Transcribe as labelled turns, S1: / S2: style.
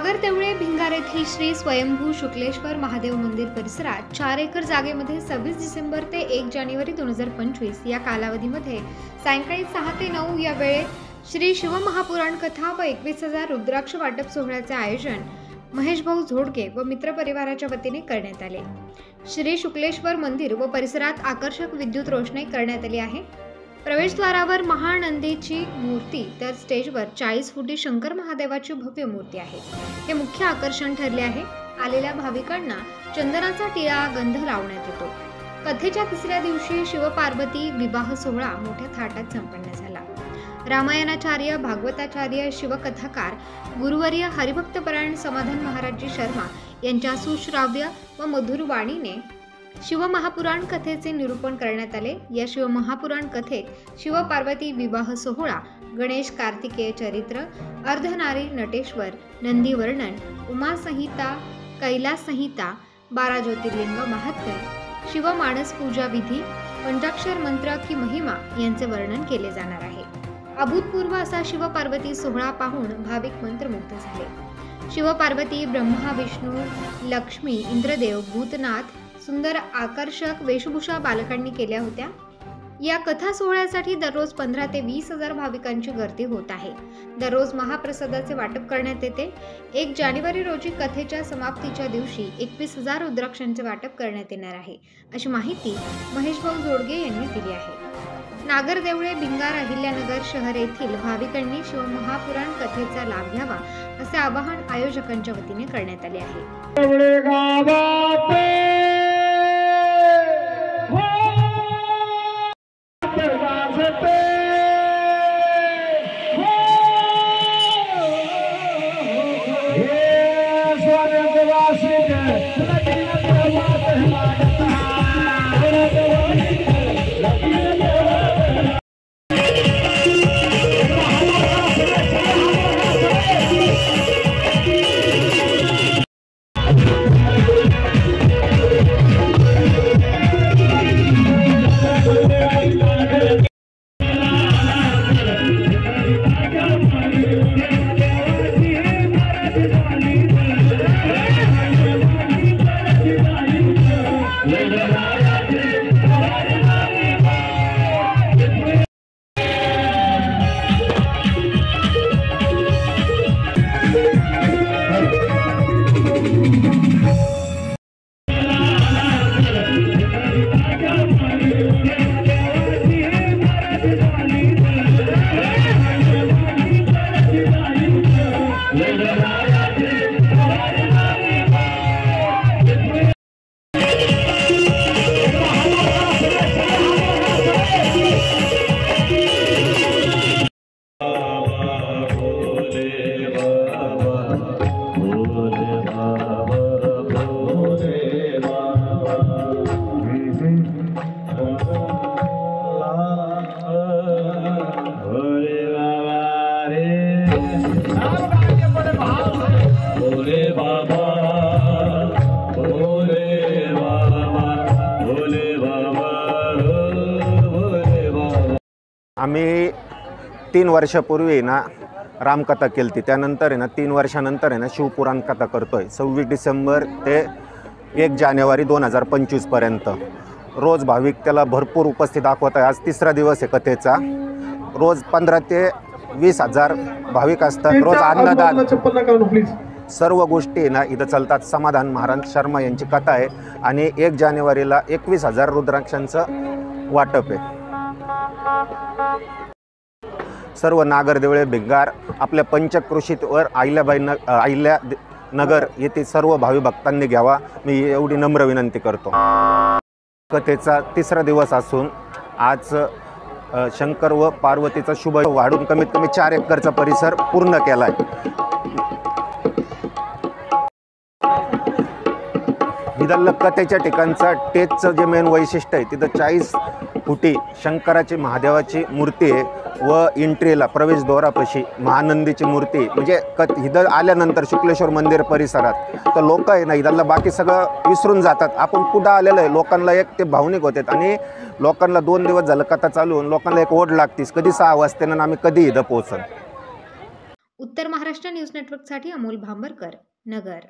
S1: नागर देवळे भिंगार येथील श्री स्वयंभू शुक्लेश्वर महादेव मंदिर परिसरात 4 एकर जागेमध्ये 26 डिसेंबर ते 1 जानेवारी 2025 या कालावधीमध्ये सायंकाळी 6 ते 9 या वेळेत श्री शिवमहापुराण कथा व 21,000 रुद्राक्ष वाटप सोहळ्याचे आयोजन महेश भाऊ झोडके व मित्र परिवाराच्या वतीने करण्यात आले। श्री शुक्लेश्वर मंदिर व परिसरात आकर्षक विद्युत रोषणाई करण्यात आली आहे। प्रवेशद्वारावर महानंदीची मूर्ती तर स्टेजवर 40 फुटी शंकर महादेवाची भव्य मूर्ती आहे। हे मुख्य आकर्षण ठरले आहे। आलेल्या भाविकांना चंदनाचा टिळा गंध लावण्यात येतो। कथेच्या तिसऱ्या दिवशी शिवपार्वती विवाह सोहळा मोठ्या थाटात संपन्न झाला। रामायणाचार्य भागवताचार्य शिवकथाकार गुरुवर्य हरिभक्तपरायण समाधान महाराजजी शर्मा यांच्या सुश्राव्य व मधुर वाणीने शिवमहापुराण कथेचे निरूपण करण्यात आले। या शिवमहापुराण कथेत शिवपार्वती विवाह सोहळा, गणेश कार्तिकेय चरित्र, अर्धनारी नटेश्वर, नंदी वर्णन, उमा संहिता, कैलास संहिता, 12 ज्योतिर्लिंग महात्म्य, शिवमानस पूजा विधी, पंचाक्षर मंत्र की महिमा यांचे वर्णन केले जाणार आहे। अभूतपूर्व असा शिवपार्वती सोहळा पाहून भाविक मंत्रमुग्ध झाले। शिवपार्वती, ब्रह्मा, विष्णू, लक्ष्मी, इंद्रदेव, भूतनाथ सुंदर आकर्षक वेशभूषा बालकांनी केल्या होत्या। या कथा सोहळ्यासाठी दररोज 15 ते 20,000 भाविकांची गर्दी होत आहे। दररोज महाप्रसादाचे वाटप करण्यात येते। 1 जानेवारी रोजी कथेच्या समाप्तीच्या दिवशी 21,000 रुद्राक्षांचे वाटप करण्यात येणार आहे, अशी माहिती महेश भाऊ झोडके यांनी दिली आहे। नागर देवळे भिंगार अहिल्यानगर शहर येथील भाविकांनी शिवमहापुराण कथेचा लाभ घ्यावा असे आवाहन आयोजकांच्या वतीने करण्यात आले आहे।
S2: आम्ही 3 वर्षापूर्वी ना रामकथा केली, त्यानंतर आहे ना 3 वर्षानंतर आहे ना शिवपुराण कथा करतोय। 26 डिसेंबर ते 1 जानेवारी 2025 पर्यंत रोज भाविक त्याला भरपूर उपस्थित दाखवत आहे। आज 3रा दिवस आहे कथेचा। रोज 15 ते 20,000 भाविक असतात। रोज अन्नदान सर्व गोष्टी ना इथं चालतात। समाधान महाराज शर्मा यांची कथा आहे आणि 1 जानेवारीला 21,000 रुद्राक्षांचं वाटप आहे। सर्व नागर देवळे भिंगार आपल्या पंचक्रोशीवर अहिल्यानगर येथे सर्व भावी भक्तांनी घ्यावा, मी एवढी नम्र विनंती करतो। कथेचा 3रा दिवस असून आज शंकर व पार्वतीचा शुभ वाढून कमीत कमी 4 एकरचा परिसर पूर्ण केला आहे। इथलं कथेच्या ठिकाणचा टेजचं जे मेन वैशिष्ट्य आहे, तिथं 40 फुटी शंकराची महादेवाची मूर्ती आहे व एंट्रीला प्रवेशद्वारापाशी महानंदीची मूर्ती। म्हणजे इथं आल्यानंतर शुक्लेश्वर मंदिर परिसरात तर लोक आहे ना इथला बाकी सगळं विसरून जातात। आपण कुठं आलेलं आहे लोकांना एक ते भावनिक होतात आणि लोकांना 2 दिवस झालं कथा चालू होऊन लोकांना एक ओढ लागतीस, कधी 6 वाजता आम्ही कधी इथं पोहोचन।
S1: उत्तर महाराष्ट्र न्यूज नेटवर्कसाठी अमोल भांबरकर, नगर.